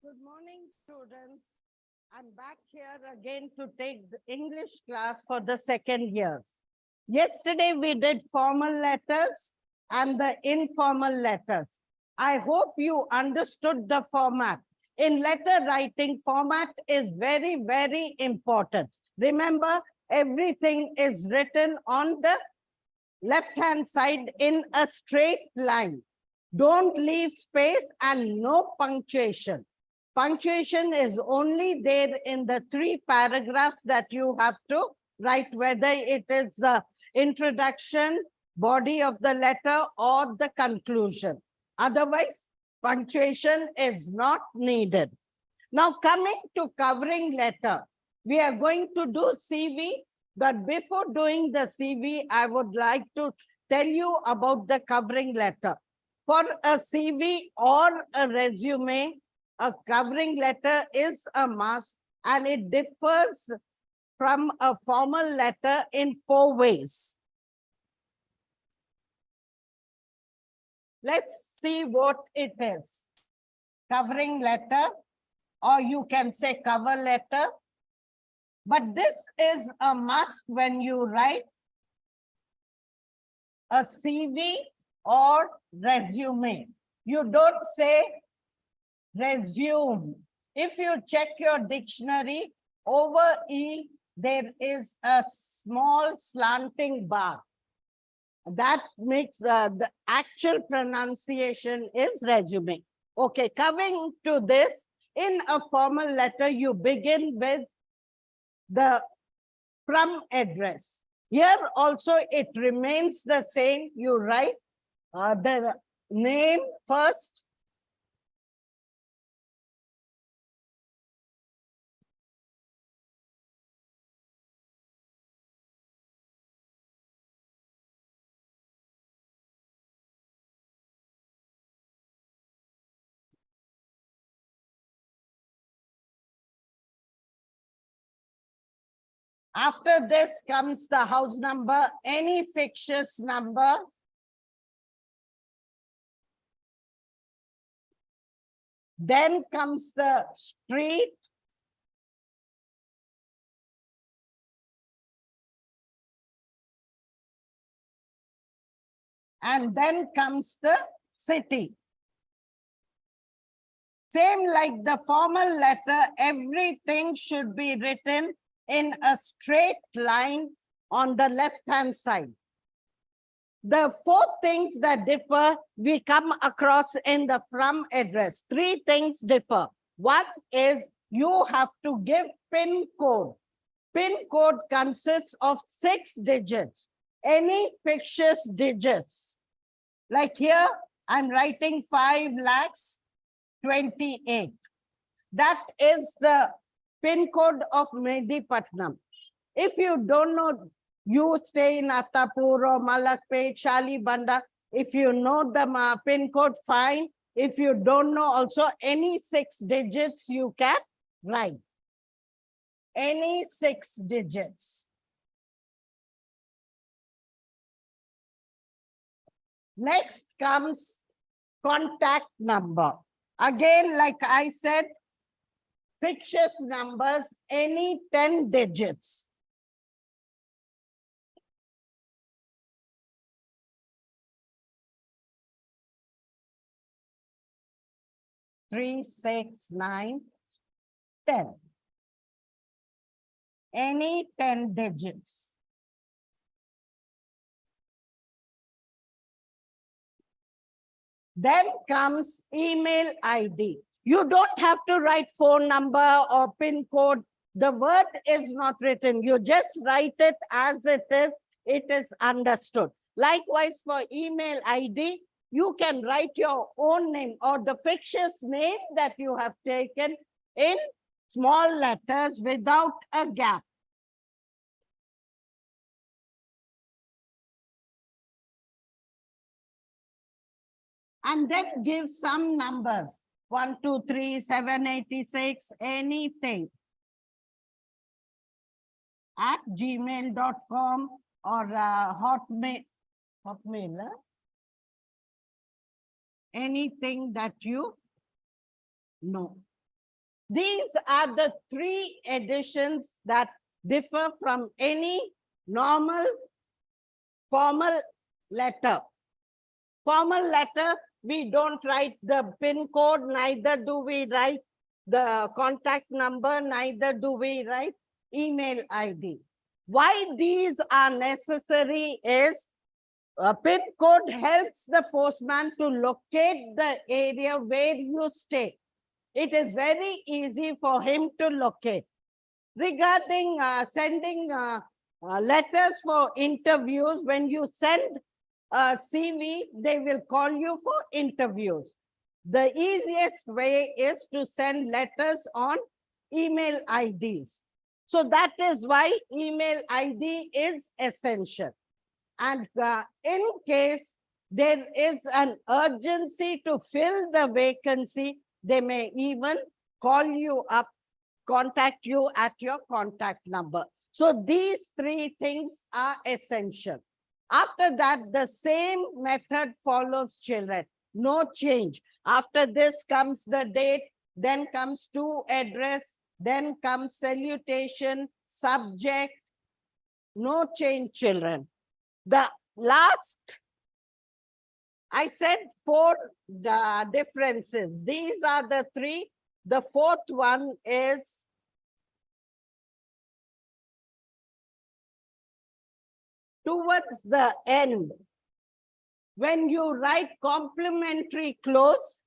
Good morning, students. I'm back here again to take the English class for the second year. Yesterday, we did formal letters and the informal letters. I hope you understood the format. In letter writing, format is very, very important. Remember, everything is written on the left-hand side in a straight line. Don't leave space and no punctuation. Punctuation is only there in the 3 paragraphs that you have to write, whether it is the introduction, body of the letter, or the conclusion. Otherwise, punctuation is not needed. Now, coming to covering letter, we are going to do CV, but before doing the CV, I would like to tell you about the covering letter. For a CV or a resume, a covering letter is a must, and it differs from a formal letter in 4 ways. Let's see what it is. Covering letter, or you can say cover letter. But this is a must when you write a CV or resume. You don't say resume. If you check your dictionary, over E, there is a small slanting bar. That makes the actual pronunciation is resume. Okay, coming to this, in a formal letter, you begin with the from address. Here also it remains the same. You write the name first, after this comes the house number, any fictitious number. Then comes the street. And then comes the city. Same like the formal letter, everything should be written in a straight line on the left-hand side. The 4 things that differ, we come across in the from address. 3 things differ. One is you have to give PIN code. PIN code consists of 6 digits. Any fictitious digits. Like here, I'm writing 5,28,000. That is the PIN code of Medipatnam. If you don't know, you stay in Attapur or Malakpet, Shalibanda. If you know the PIN code, fine. If you don't know, also any 6 digits you can write. Any 6 digits. Next comes contact number. Again, like I said, fictitious numbers, any 10 digits. Three, 6, 9, 10. Any 10 digits. Then comes email ID. You don't have to write phone number or PIN code. The word is not written. You just write it as it is understood. Likewise, for email ID, you can write your own name or the fictitious name that you have taken in small letters without a gap. And then give some numbers. 123, 786, anything. At gmail.com or Hotmail. Anything that you know. These are the three editions that differ from any normal formal letter. Formal letter, we don't write the PIN code, neither do we write the contact number, neither do we write email ID. Why these are necessary is PIN code helps the postman to locate the area where you stay. It is very easy for him to locate. Regarding sending letters for interviews, when you send a CV, they will call you for interviews. The easiest way is to send letters on email IDs. So that is why email ID is essential. And in case there is an urgency to fill the vacancy, they may even call you up, contact you at your contact number. So these three things are essential. After that, the same method follows, children. No change. After this comes the date, then comes to address, then comes salutation, subject. No change, children. The last, I said 4 differences. These are the 3. The 4th one is towards the end. When you write complementary clause,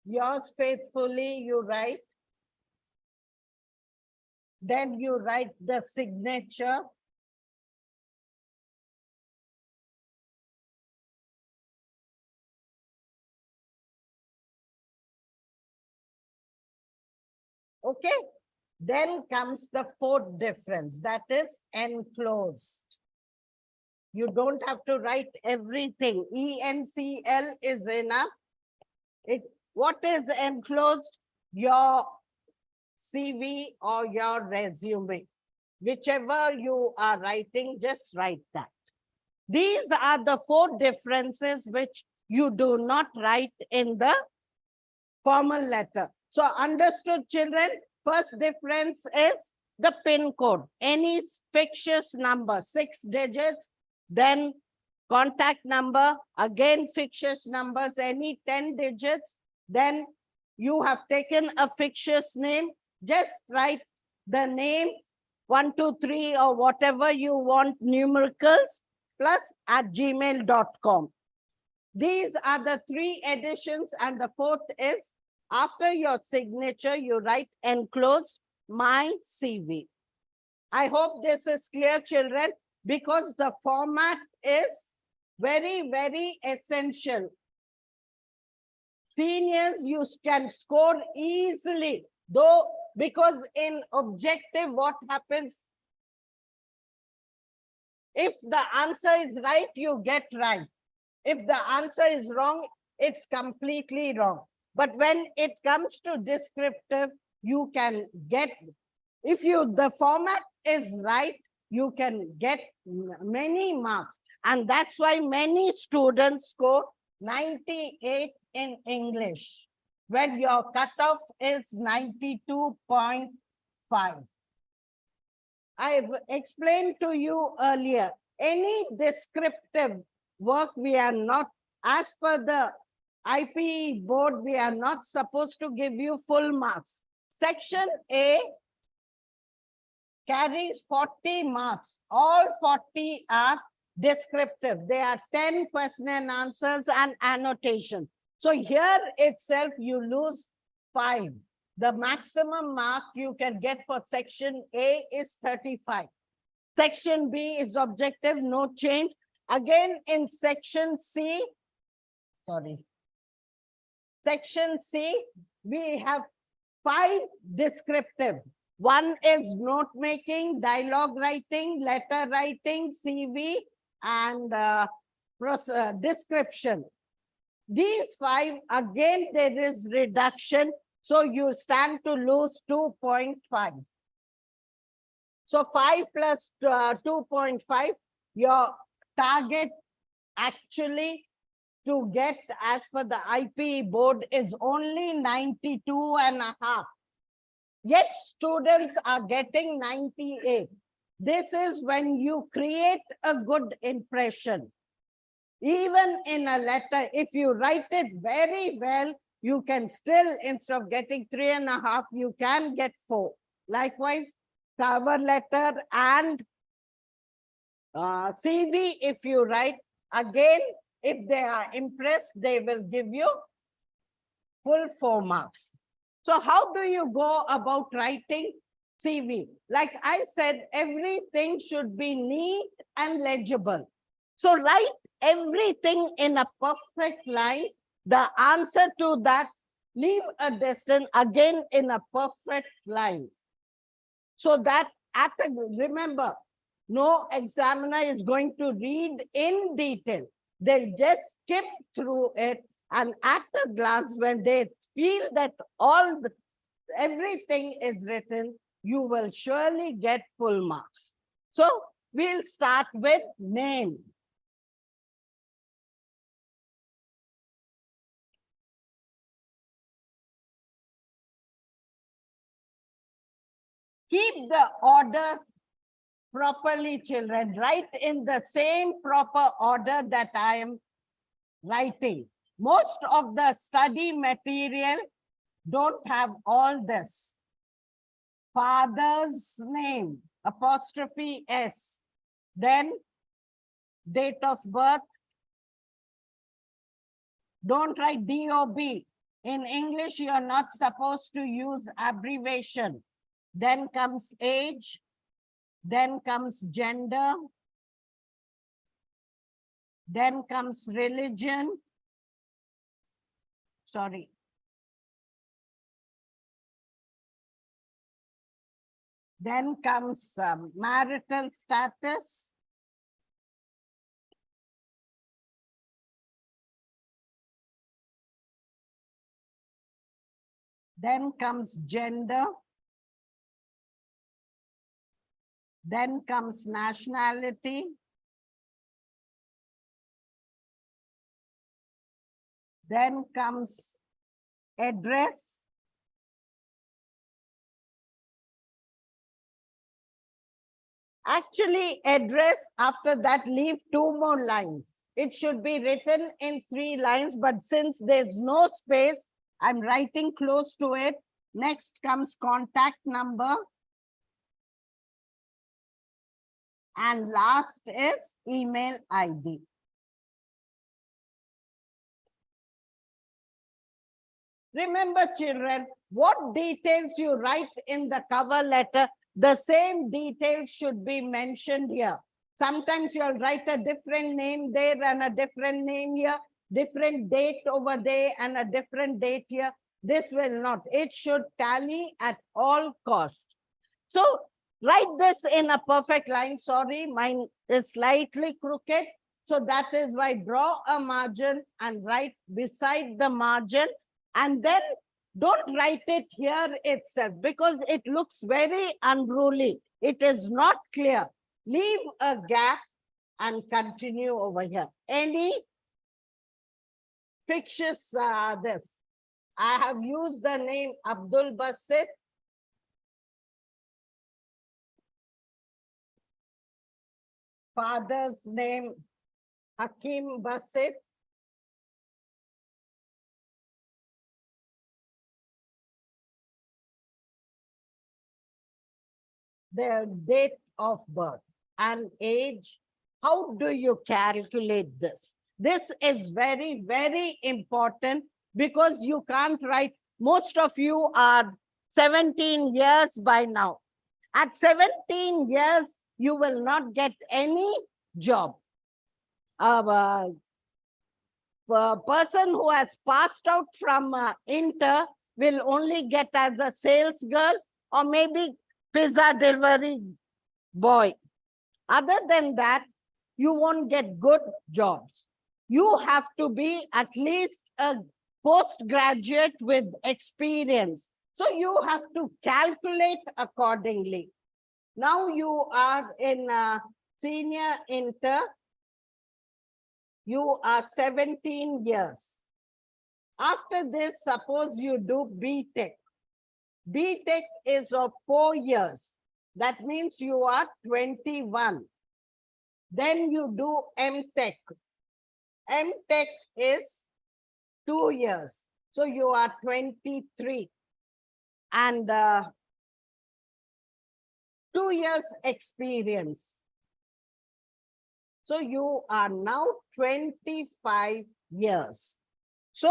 yours faithfully, you write. Then you write the signature. Okay. Then comes the 4th difference, that is enclosed. You don't have to write everything. ENCL is enough. What is enclosed? Your CV or your resume. Whichever you are writing, just write that. These are the 4 differences which you do not write in the formal letter. So understood, children? First difference is the PIN code. Any fictitious number, 6 digits, then contact number, again fictitious numbers, any 10 digits, then you have taken a fictitious name, just write the name 1, 2, 3 or whatever you want, numericals, plus @gmail.com. These are the 3 additions, and the 4th is after your signature, you write enclosed my CV. I hope this is clear, children, because the format is very, very essential. Seniors, you can score easily, though, because in objective, what happens? If the answer is right, you get right. If the answer is wrong, it's completely wrong. But when it comes to descriptive, you can get, if the format is right, you can get many marks. And that's why many students score 98 in English, when your cutoff is 92.5. I've explained to you earlier, any descriptive work we are not, as per the IPE board, we are not supposed to give you full marks. Section A carries 40 marks. All 40 are descriptive. There are 10 question and answers and annotation. So here itself, you lose 5. The maximum mark you can get for section A is 35. Section B is objective, no change. Again, in section C, Section C, we have 5 descriptive. 1 is note making, dialogue writing, letter writing, CV, and description. These 5, again, there is reduction. So you stand to lose 2.5. So 5 plus 2.5, your target actually to get as per the IPE board is only 92.5. Yet students are getting 98. This is when you create a good impression. Even in a letter, if you write it very well, you can still, instead of getting 3.5, you can get 4. Likewise, cover letter and CV, if you write, again, if they are impressed, they will give you full 4 marks. So how do you go about writing CV? Like I said, everything should be neat and legible. So write everything in a perfect line. The answer to that, leave a distance again in a perfect line. So that remember, no examiner is going to read in detail. They'll just skip through it, and at a glance, when they feel that everything is written, you will surely get full marks. So we'll start with name. Keep the order properly, children. Write in the same proper order that I am writing. Most of the study material don't have all this. Father's name, apostrophe S. Then date of birth. Don't write DOB. In English, you're not supposed to use abbreviation. Then comes age. Then comes gender. Then comes religion. Sorry. Then comes marital status. Then comes gender. Then comes nationality. Then comes address. Actually, address, after that, leave 2 more lines. It should be written in 3 lines, but since there's no space, I'm writing close to it. Next comes contact number. And last is email ID. Remember, children, what details you write in the cover letter, the same details should be mentioned here. Sometimes you'll write a different name there and a different name here, different date over there and a different date here. This will not. It should tally at all costs. So write this in a perfect line. Sorry, mine is slightly crooked. So that is why draw a margin and write beside the margin. And then don't write it here itself because it looks very unruly. It is not clear. Leave a gap and continue over here. Any fictitious this? I have used the name Abdul Basit. Father's name Hakim Basit. Their date of birth and age. How do you calculate this? This is very, very important because you can't write. Most of you are 17 years by now. At 17 years, you will not get any job. A person who has passed out from Inter will only get as a sales girl or maybe pizza delivery boy. Other than that, you won't get good jobs. You have to be at least a postgraduate with experience. So you have to calculate accordingly. Now you are in senior inter. you are 17 years. After this, suppose you do B.Tech. B.Tech is of 4 years. That means you are 21. Then you do M.Tech. M.Tech is 2 years. So you are 23. And 2 years experience. So you are now 25 years. So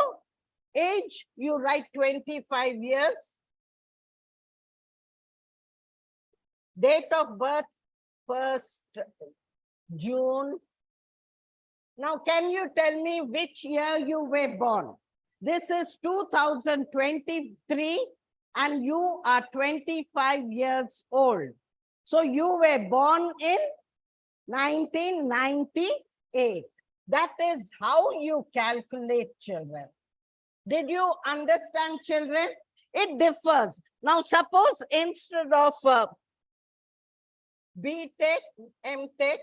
age, you write 25 years. Date of birth, 1st June. Now, can you tell me which year you were born? This is 2023 and you are 25 years old. So you were born in 1998. That is how you calculate, children. Did you understand, children? It differs. Now, suppose instead of B.Tech, M.Tech,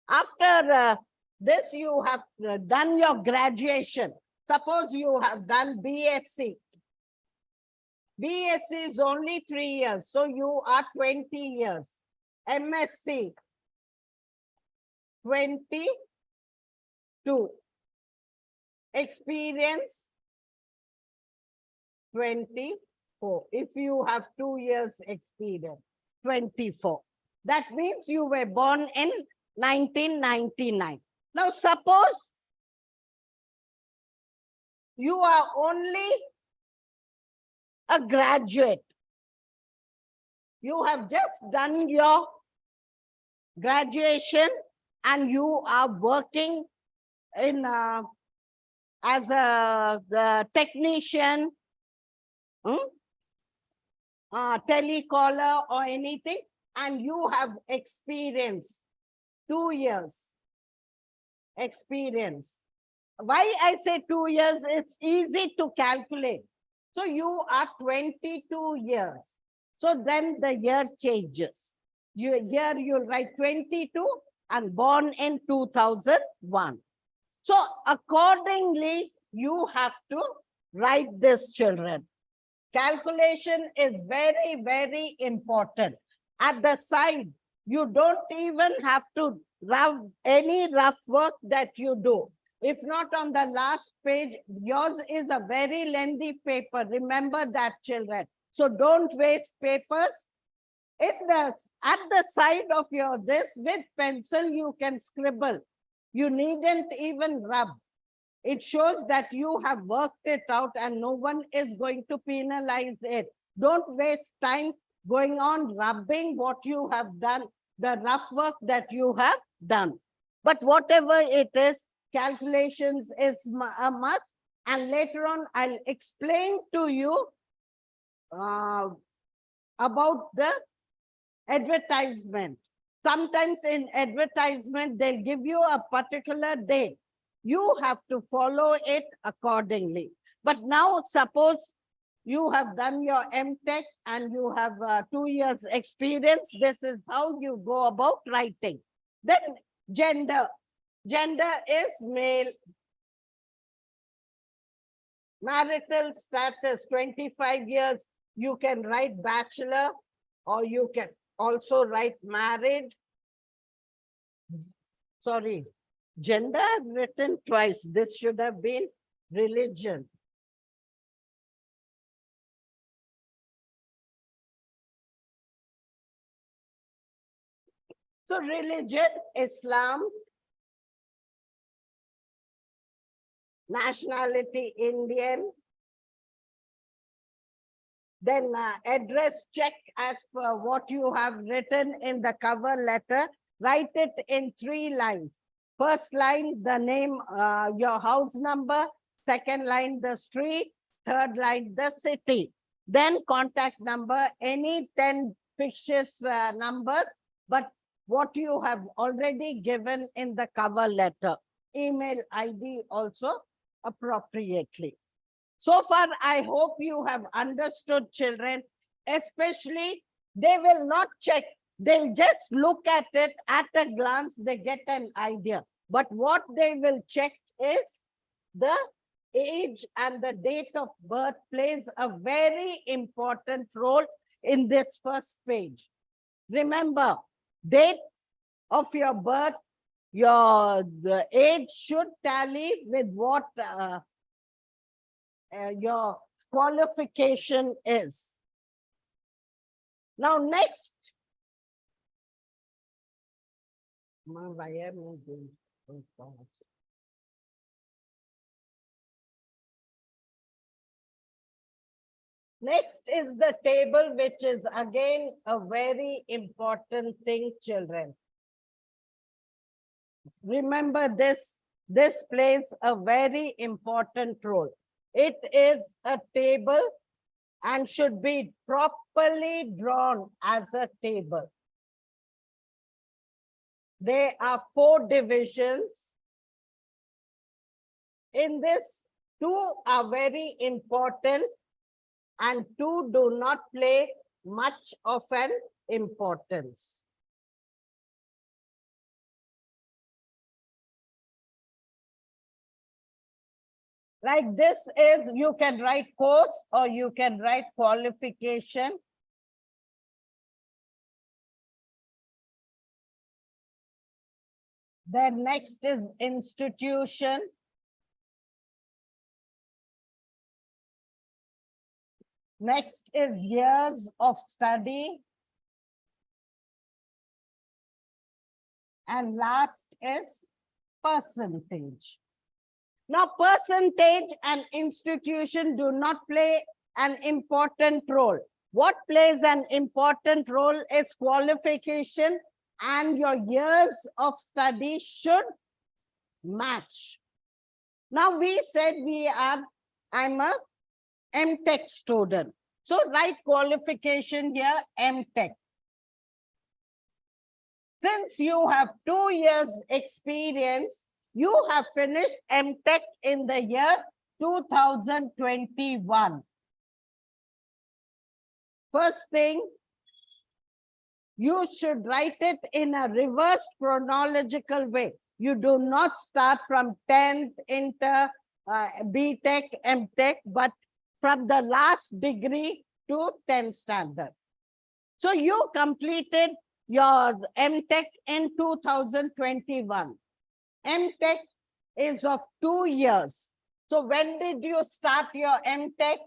after this you have done your graduation. Suppose you have done BSc. BSc is only 3 years, so you are 20 years. MSc, 22. Experience, 24. If you have 2 years experience, 24. That means you were born in 1999. Now, suppose you are only a graduate. You have just done your graduation and you are working in as a technician, telecaller or anything, and you have experience, 2 years experience. Why I say 2 years? It's easy to calculate. So you are 22 years. So then the year changes. Here you'll write 22 and born in 2001. So accordingly, you have to write this, children. Calculation is very, very important. At the side, you don't even have to have any rough work that you do. If not on the last page, yours is a very lengthy paper. Remember that, children. So don't waste papers. At the side of your this, with pencil, you can scribble. You needn't even rub. It shows that you have worked it out and no one is going to penalize it. Don't waste time going on rubbing what you have done, the rough work that you have done. But whatever it is, calculations is a must. And later on, I'll explain to you about the advertisement. Sometimes in advertisement, they'll give you a particular day. You have to follow it accordingly. But now, suppose you have done your M.Tech and you have 2 years experience. This is how you go about writing. Then gender. Gender is male. Marital status, 25 years. You can write bachelor or you can also write married. Sorry, gender I've written twice. This should have been religion. So religion, Islam. Nationality, Indian. Then address, check as per what you have written in the cover letter. Write it in 3 lines. First line, the name, your house number. Second line, the street. Third line, the city. Then contact number, any 10 fictitious numbers, but what you have already given in the cover letter. Email ID also appropriately. So far, I hope you have understood, children. Especially, they will not check They'll just look at it at a glance, they get an idea. But what they will check is the age and the date of birth plays a very important role in this first page. Remember, date of your birth, the age should tally with what your qualification is. Now, next. Next is the table, which is again a very important thing, children. Remember this plays a very important role. It is a table and should be properly drawn as a table. There are 4 divisions. In this, 2 are very important and 2 do not play much of an importance. Like this is, you can write course or you can write qualification. Then next is institution. Next is years of study. And last is percentage. Now, percentage and institution do not play an important role. What plays an important role is qualification, and your years of study should match. Now, we said I'm a MTech student. So write qualification here, MTech. Since you have 2 years experience, you have finished MTech in the year 2021. First thing, you should write it in a reversed chronological way. You do not start from 10th, inter, BTech, MTech, but from the last degree to 10th standard. So you completed your MTech in 2021. MTech is of 2 years. So when did you start your MTech?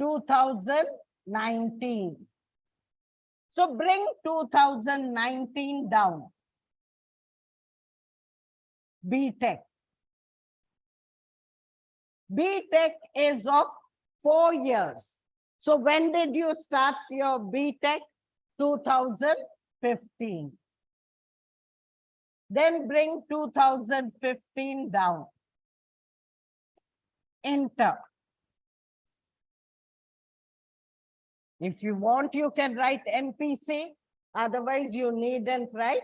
2019. So bring 2019 down. BTech. BTech is of 4 years. So when did you start your BTech? 2015. Then bring 2015 down. Enter. If you want, you can write MPC. Otherwise, you needn't write.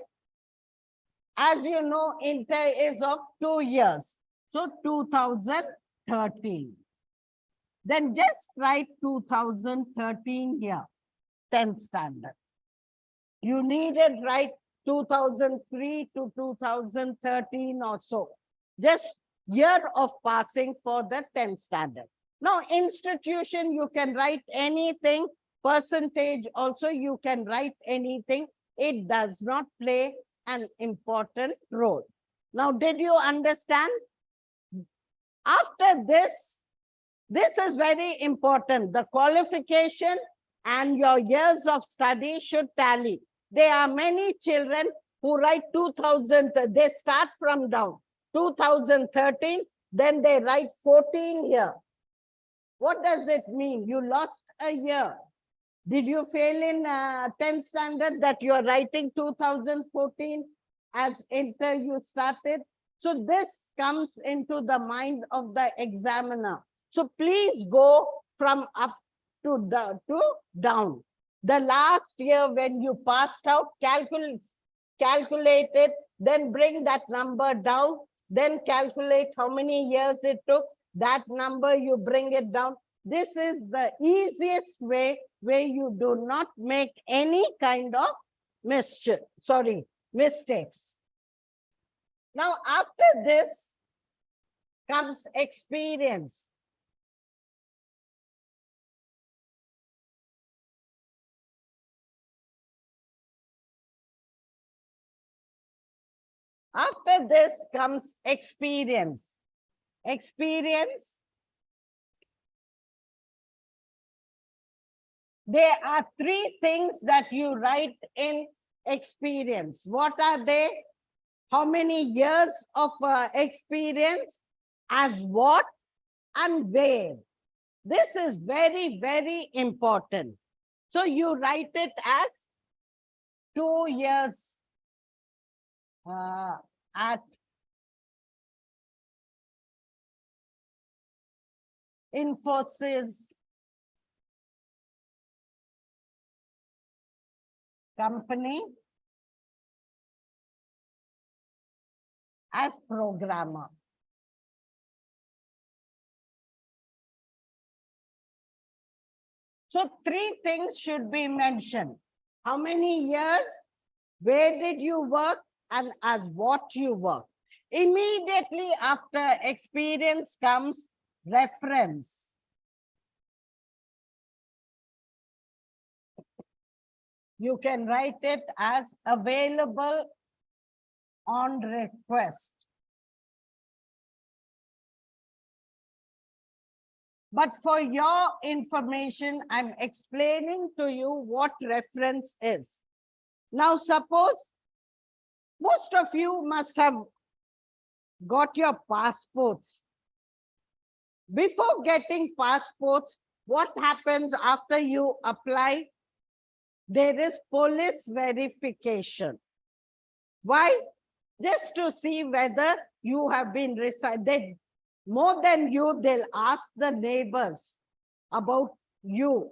As you know, inter is of 2 years. So 2013. Then just write 2013 here, 10th standard. You needed write 2003 to 2013 or so. Just year of passing for the 10th standard. Now, institution, you can write anything. Percentage also, you can write anything. It does not play an important role. Now, did you understand? After this is very important. The qualification and your years of study should tally. There are many children who write 2000, they start from down, 2013, then they write 14 here. What does it mean? You lost a year. Did you fail in 10th standard that you are writing 2014 as inter you started? So this comes into the mind of the examiner. So please go from up to down. The last year when you passed out, calculate it, then bring that number down, then calculate how many years it took, that number you bring it down. This is the easiest way where you do not make any kind of mistakes. Now, after this comes experience. After this comes experience. Experience. There are three things that you write in experience. What are they? How many years of experience, as what, and where. This is very, very important. So you write it as 2 years at Infosys company as programmer. So three things should be mentioned. How many years, where did you work, and as what you work. Immediately after experience comes reference. You can write it as available on request. But for your information, I'm explaining to you what reference is. Now, suppose most of you must have got your passports. Before getting passports, what happens after you apply? There is police verification. Why? Just to see whether you have been resided. More than you, they'll ask the neighbors about you.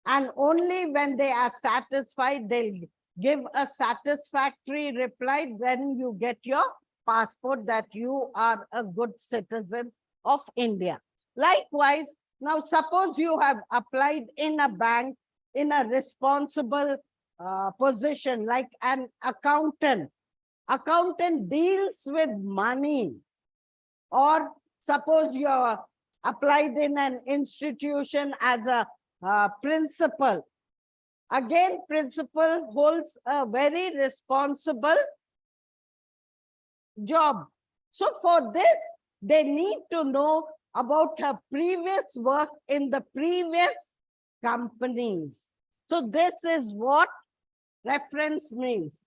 And only when they are satisfied, they'll give a satisfactory reply, then you get your passport that you are a good citizen of India. Likewise, now suppose you have applied in a bank in a responsible position like an accountant. Accountant deals with money. Or suppose you're applied in an institution as a principal. Again, principal holds a very responsible job. So for this, they need to know about her previous work in the previous companies. So this is what reference means.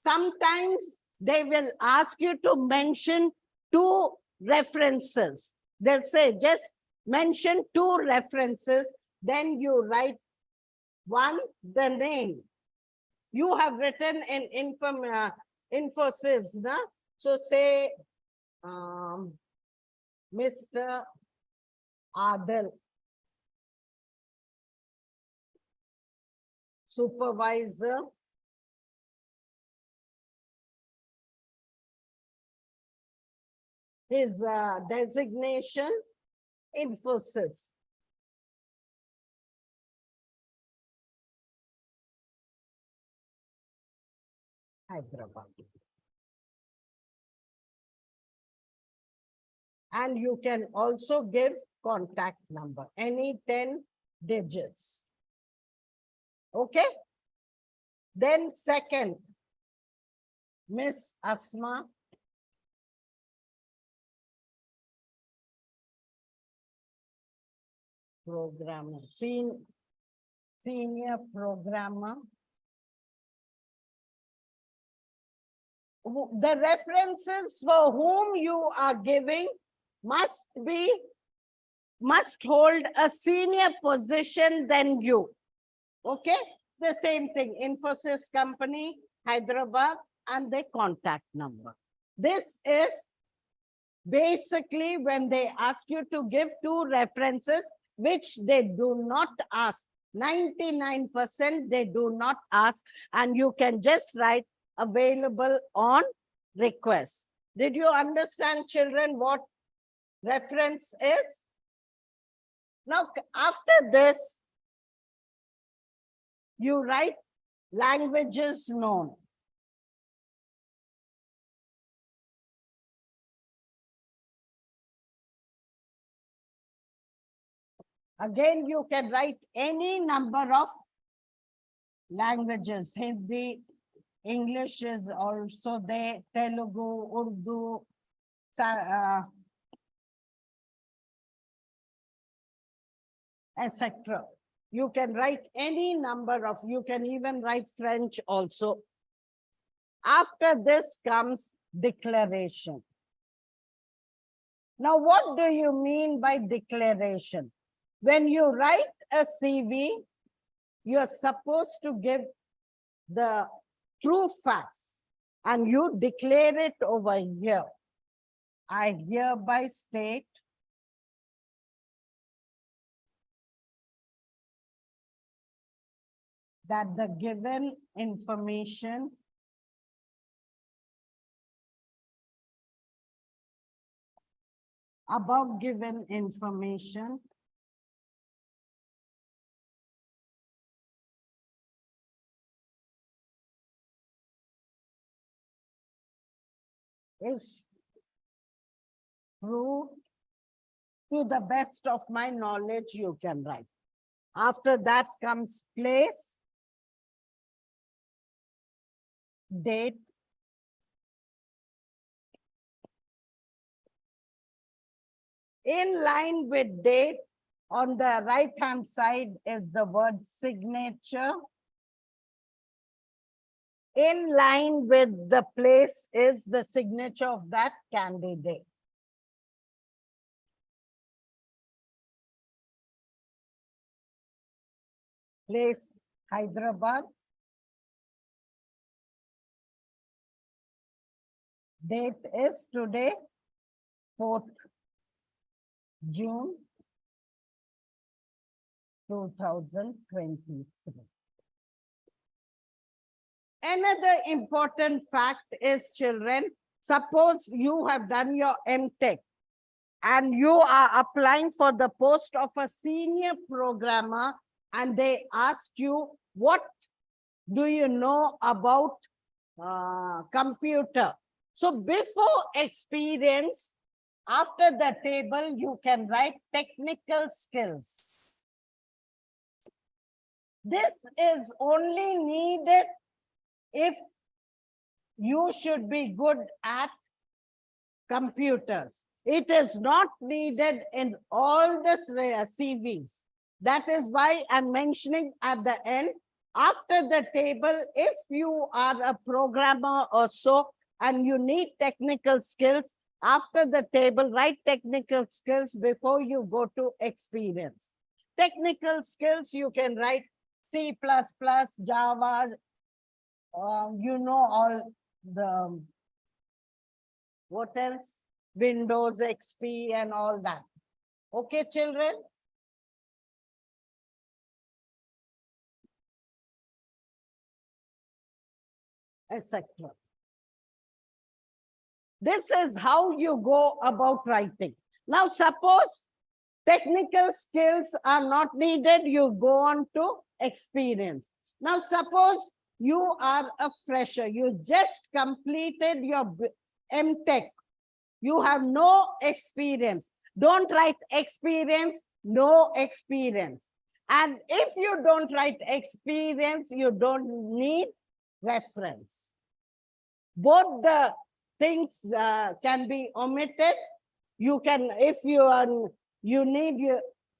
Sometimes they will ask you to mention 2 references. They'll say, just mention 2 references, then you write 1, the name. You have written in Infosys, na? So say Mr. Adel, supervisor, his designation, Infosys. Hyderabad. And you can also give contact number, any 10 digits. Okay? Then second, Miss Asma. Programmer, senior programmer. The references for whom you are giving must hold a senior position than you. Okay? The same thing, Infosys company, Hyderabad, and the contact number. This is basically when they ask you to give 2 references, which they do not ask. 99% they do not ask, and you can just write available on request. Did you understand, children, what reference is? Now, after this, you write Languages known. Again, you can write any number of languages. Hindi, English is also there, Telugu, Urdu, etc. You can write any number of, you can even write French also. After this comes declaration. Now, what do you mean by declaration? When you write a CV, you're supposed to give the true facts and you declare it over here. I hereby state that the given information above given information is true to the best of my knowledge, you can write. After that comes place, date, in line with date, on the right-hand side is the word signature. In line with the place is the signature of that candidate. Place, Hyderabad. Date is today, 4th June 2023. Another important fact is, children, suppose you have done your MTech and you are applying for the post of a senior programmer and they ask you, what do you know about computer? So before experience, after the table, you can write technical skills. This is only needed if you should be good at computers. It is not needed in all the CVs. That is why I'm mentioning at the end, after the table, if you are a programmer or so, and you need technical skills, after the table, write technical skills before you go to experience. Technical skills, you can write C++, Java, you know, all the, what else? Windows, XP and all that. Okay, children? Etc. This is how you go about writing. Now, suppose technical skills are not needed, you go on to experience. Now, suppose you are a fresher, you just completed your MTech, you have no experience. Don't write experience, no experience. And if you don't write experience, you don't need reference. Both the things can be omitted. You can, if you need your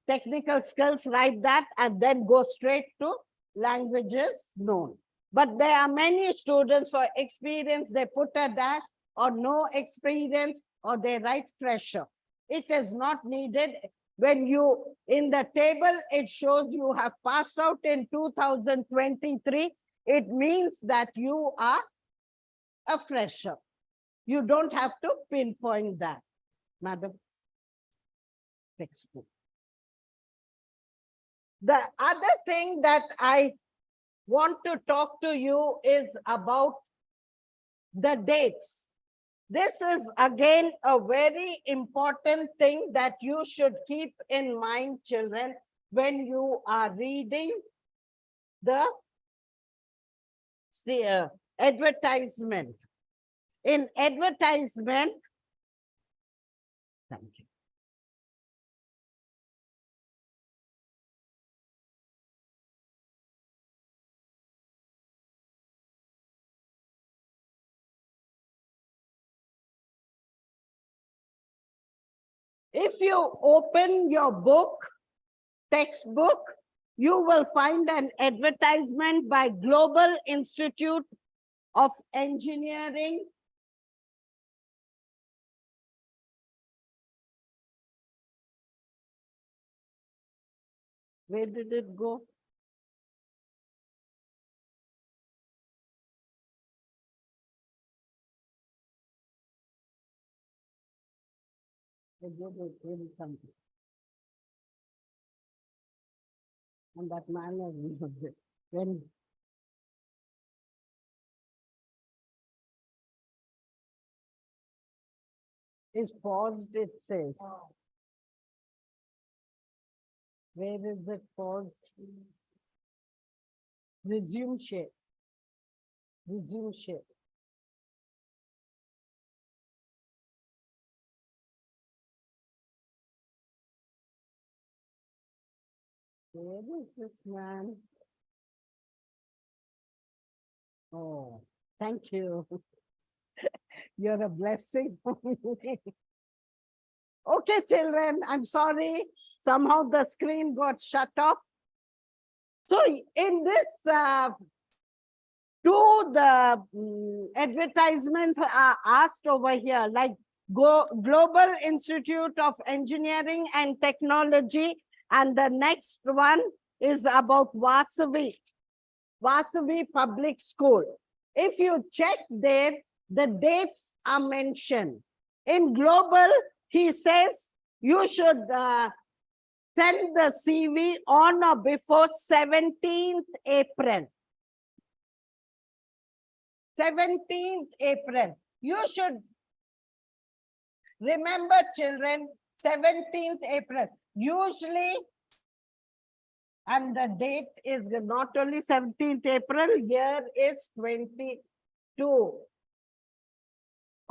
technical skills, write that and then go straight to languages known. But there are many students for experience, they put a dash or no experience or they write fresher. It is not needed. When you, in the table, it shows you have passed out in 2023. It means that you are a fresher. You don't have to pinpoint that, madam. Textbook. The other thing that I want to talk to you is about the dates. This is again a very important thing that you should keep in mind, children, when you are reading the See, advertisement. In advertisement, thank you. If you open your book, textbook, you will find an advertisement by Global Institute of Engineering. Where did it go? And that manner, when is paused, it says. Where is it paused? Resume share. Resume share. Where is this man? Oh, thank you. You're a blessing for me. Okay, children, I'm sorry. Somehow the screen got shut off. So in this, the advertisements are asked over here, like Global Institute of Engineering and Technology. And the next one is about Vasavi Public School. If you check there, the dates are mentioned. In Global, he says you should send the CV on or before 17th April. 17th April. You should remember, children, 17th April. Usually, and the date is not only 17th April, here is 22.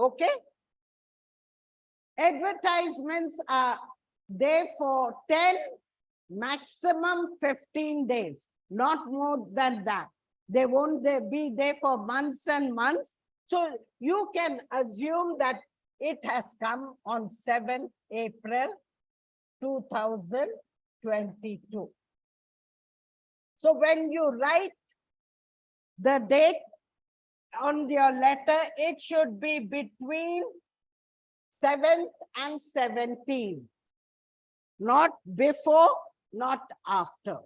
Okay? Advertisements are there for 10, maximum 15 days, not more than that. They won't be there for months and months. So you can assume that it has come on 7th April 2022. So when you write the date on your letter, it should be between 7th and 17th. Not before, not after.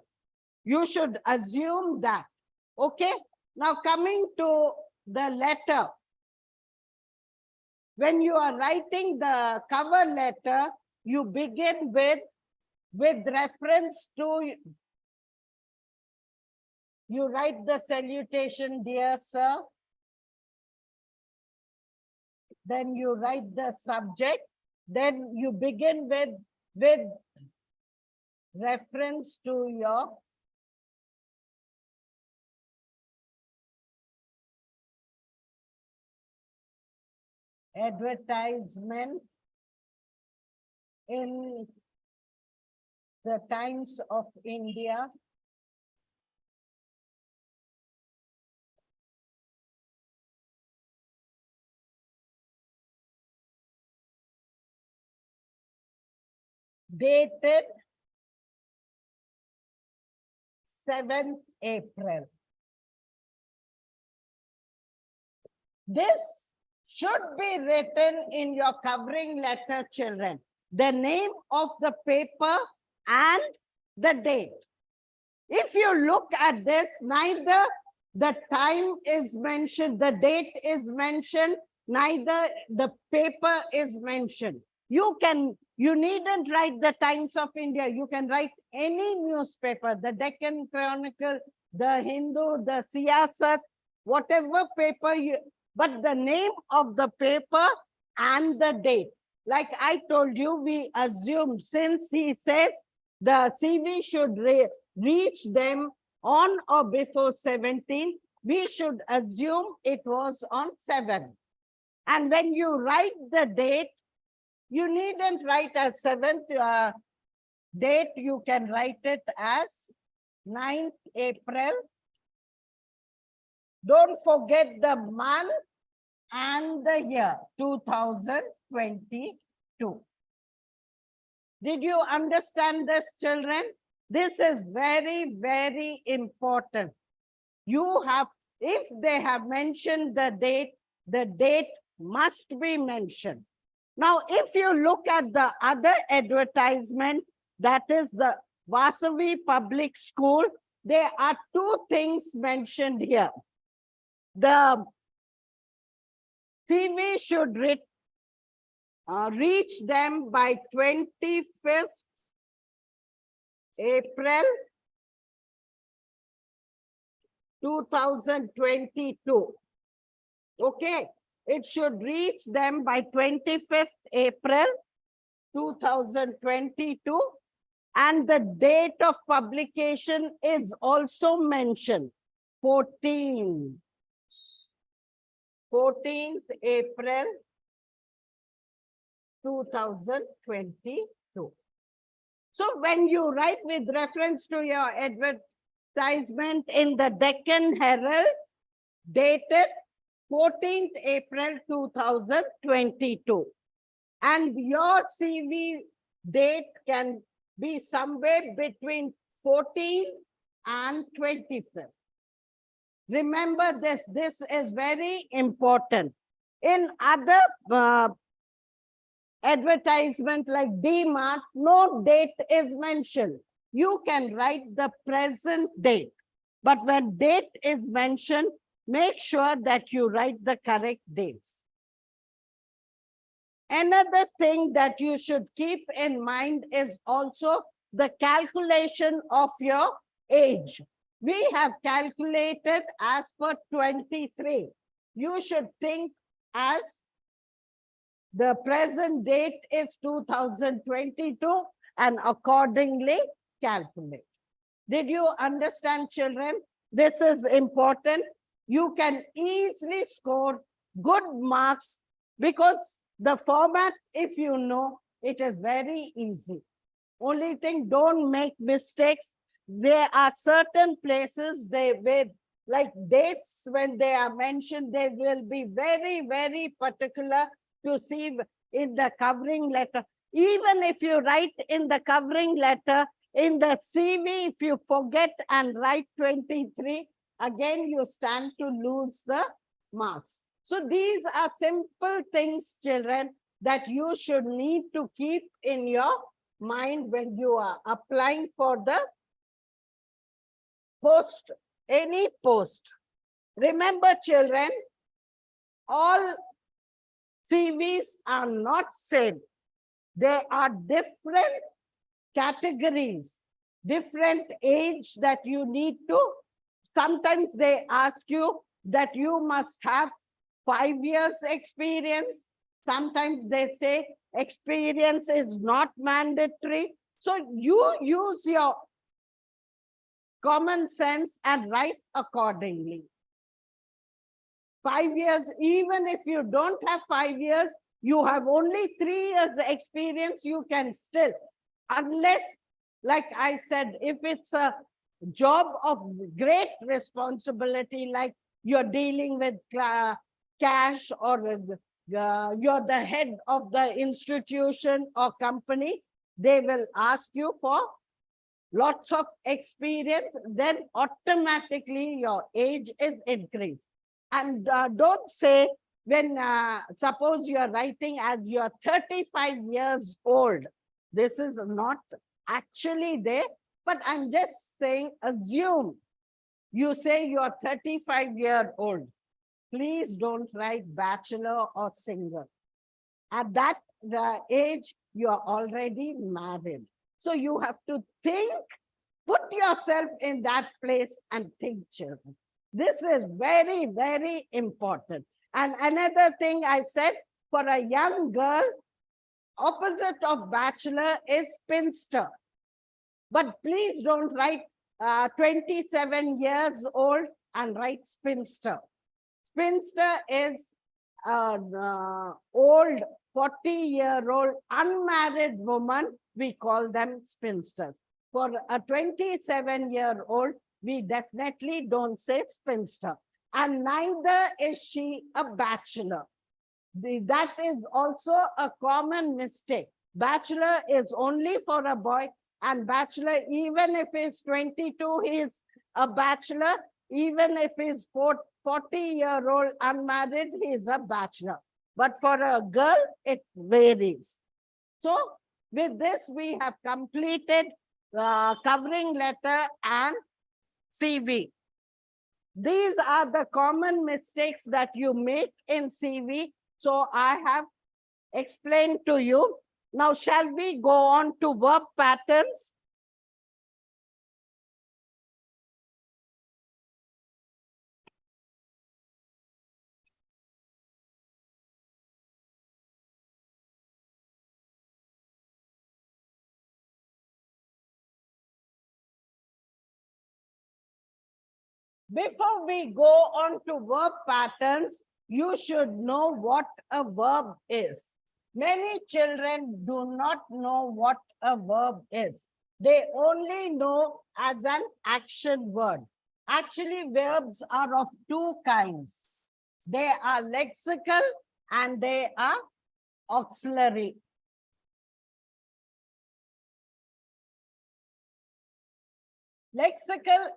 You should assume that. Okay? Now coming to the letter. When you are writing the cover letter, you begin with reference to, you write the salutation, dear sir. Then you write the subject. Then you begin with reference to your advertisement in the Times of India. Dated 7th April. This should be written in your covering letter, children. The name of the paper and the date. If you look at this, neither the time is mentioned, the date is mentioned, neither the paper is mentioned. You needn't write the Times of India. You can write any newspaper, the Deccan Chronicle, the Hindu, the Siasat, whatever paper but the name of the paper and the date. Like I told you, we assume since he says the CV should reach them on or before 17, we should assume it was on 7. And when you write the date, you needn't write as 7th date, you can write it as 9th April. Don't forget the month and the year, 2022. Did you understand this, children? This is very, very important. You have, if they have mentioned the date must be mentioned. Now, if you look at the other advertisement, that is the Vasavi Public School, there are two things mentioned here. The CV should reach them by 25th April 2022. Okay, it should reach them by 25th April 2022, and the date of publication is also mentioned, 14th April 2022. So when you write with reference to your advertisement in the Deccan Herald, dated 14th April 2022, and your CV date can be somewhere between 14th and 25th. Remember this is very important. In other advertisement like DMart, no date is mentioned. You can write the present date, but when date is mentioned, make sure that you write the correct dates. Another thing that you should keep in mind is also the calculation of your age. We have calculated as per 23. You should think as the present date is 2022 and accordingly calculate. Did you understand, children? This is important. You can easily score good marks because the format, if you know, it is very easy. Only thing, don't make mistakes. There are certain places where like dates, when they are mentioned, they will be very, very particular to see in the covering letter. Even if you write in the covering letter, in the CV, if you forget and write 23, again you stand to lose the marks. So these are simple things, children, that you should need to keep in your mind when you are applying for the post, any post. Remember, children, all CVs are not same. There are different categories, different age that you need to. Sometimes they ask you that you must have 5 years experience. Sometimes they say experience is not mandatory. So you use your common sense and write accordingly. 5 years, even if you don't have 5 years, you have only 3 years experience, you can still, unless, like I said, if it's a job of great responsibility, like you're dealing with cash, or you're the head of the institution or company, they will ask you for lots of experience, then automatically your age is increased. And don't say, when suppose you are writing as you are 35 years old, this is not actually there, but I'm just saying, assume you say you are 35-year-old. Please don't write bachelor or single. At that age, you are already married. So you have to think, put yourself in that place and think, children. This is very, very important. And another thing I said, for a young girl, opposite of bachelor is spinster. But please don't write 27 years old and write spinster. Spinster is an old 40-year-old unmarried woman. We call them spinsters. For a 27-year-old, we definitely don't say spinster. And neither is she a bachelor. That is also a common mistake. Bachelor is only for a boy, and bachelor, even if he's 22, he is a bachelor. Even if he's 40-year-old unmarried, he is a bachelor. But for a girl, it varies. So with this, we have completed covering letter and CV. These are the common mistakes that you make in CV. So I have explained to you. Now, shall we go on to verb patterns? Before we go on to verb patterns, you should know what a verb is. Many children do not know what a verb is. They only know as an action word. Actually, verbs are of two kinds. They are lexical and they are auxiliary. Lexical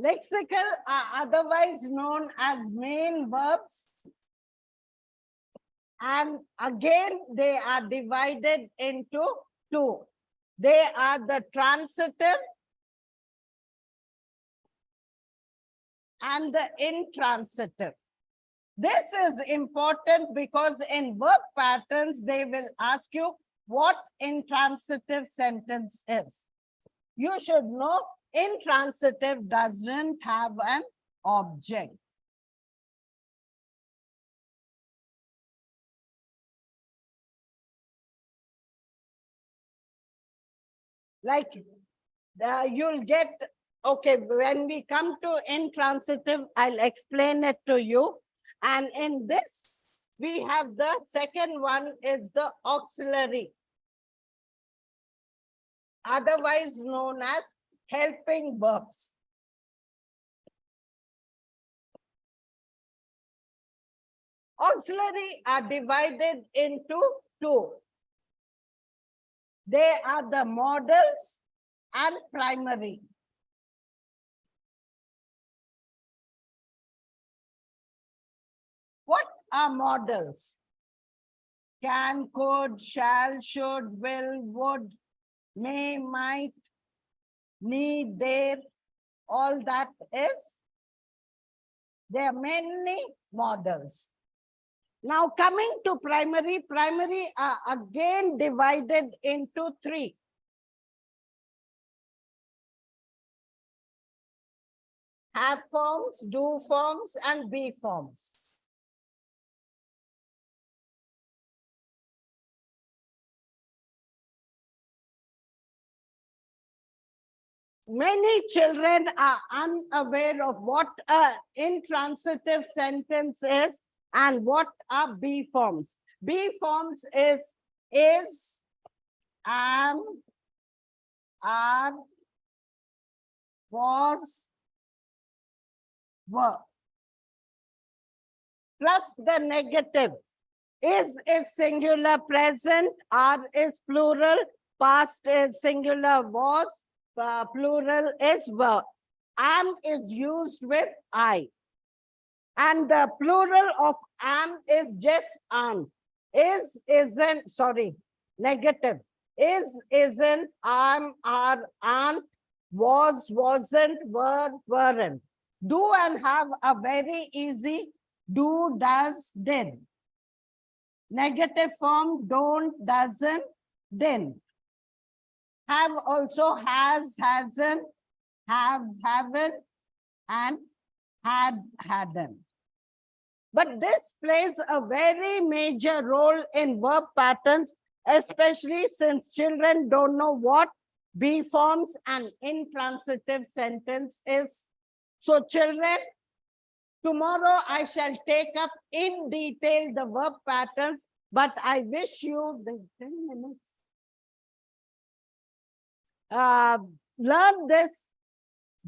lexical are otherwise known as main verbs. And again, they are divided into two. They are the transitive and the intransitive. This is important because in verb patterns, they will ask you what intransitive sentence is. You should know intransitive doesn't have an object. Like you'll get, okay, when we come to intransitive, I'll explain it to you. And in this, we have the second one is the auxiliary, otherwise known as helping verbs. Auxiliary are divided into two. They are the modals and primary. What are modals? Can, could, shall, should, will, would, may, might, need, dare, all that is. There are many models. Now coming to primary, primary are again divided into three. Have forms, do forms, and be forms. Many children are unaware of what an intransitive sentence is and what are be forms. Be forms is, am, are, was, were. Plus the negative. Is singular present, are is plural, past is singular was, plural is were. Am is used with I. And the plural of am is just an. Is, isn't, sorry, negative. Is, isn't, am, are, aren't, was, wasn't, were, weren't. Do and have a very easy do, does, did. Negative form don't, doesn't, didn't. Have also has, hasn't, have, haven't, and had, hadn't. But this plays a very major role in verb patterns, especially since children don't know what be forms and intransitive sentence is. So children, tomorrow I shall take up in detail the verb patterns, but I wish you the 10 minutes. Learn this,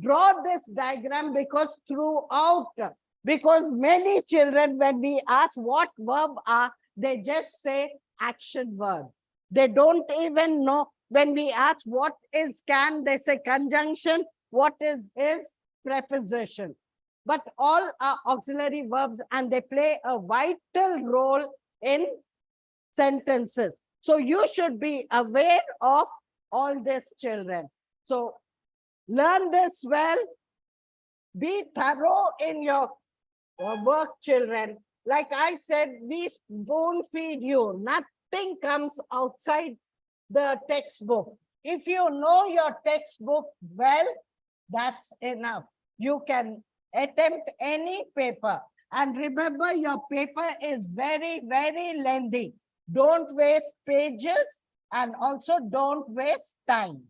draw this diagram, because many children, when we ask what verb are, they just say action verb. They don't even know. When we ask what is can, they say conjunction. What is preposition. But all are auxiliary verbs and they play a vital role in sentences. So you should be aware of all this, children. So learn this well. Be thorough in your work, children. Like I said, we spoon feed you. Nothing comes outside the textbook. If you know your textbook well, that's enough. You can attempt any paper. And remember, your paper is very, very lengthy. Don't waste pages and also don't waste time.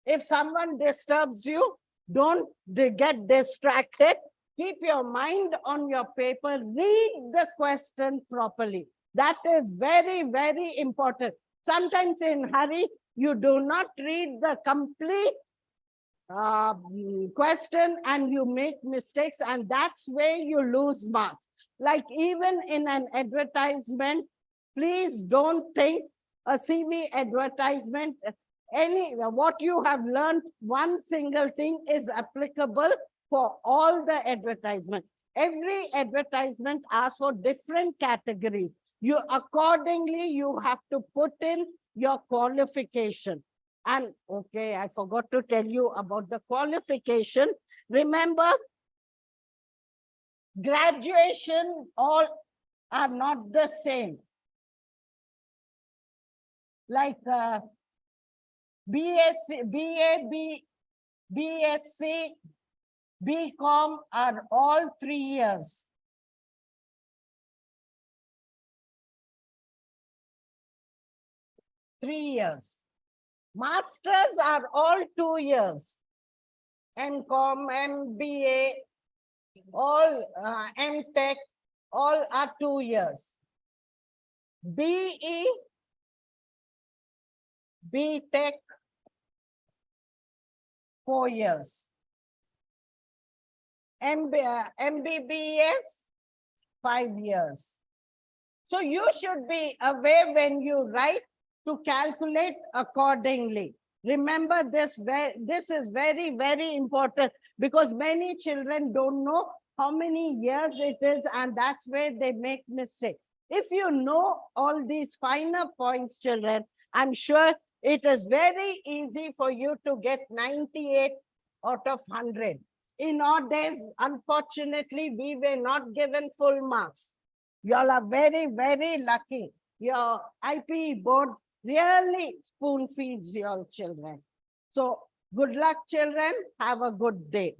If someone disturbs you, don't get distracted. Keep your mind on your paper. Read the question properly. That is very, very important. Sometimes in hurry, you do not read the complete question and you make mistakes, and that's where you lose marks. Like even in an advertisement, please don't think a CV advertisement, what you have learned, one single thing is applicable for all the advertisement. Every advertisement asks for different categories. You accordingly, you have to put in your qualification. And okay, I forgot to tell you about the qualification. Remember, graduation all are not the same. Like BSc, BA, BSc, BCom are all 3 years. Masters are all 2 years. MCom, MBA, all MTech, all are 2 years. BE, BTech, 4 years. MBBS, 5 years. So you should be aware when you write to calculate accordingly. Remember this, this is very, very important, because many children don't know how many years it is, and that's where they make mistake. If you know all these finer points, children, I'm sure it is very easy for you to get 98 out of 100. In our days, unfortunately, we were not given full marks. You all are very, very lucky. Your IPE board really spoon feeds your children. So good luck, children. Have a good day.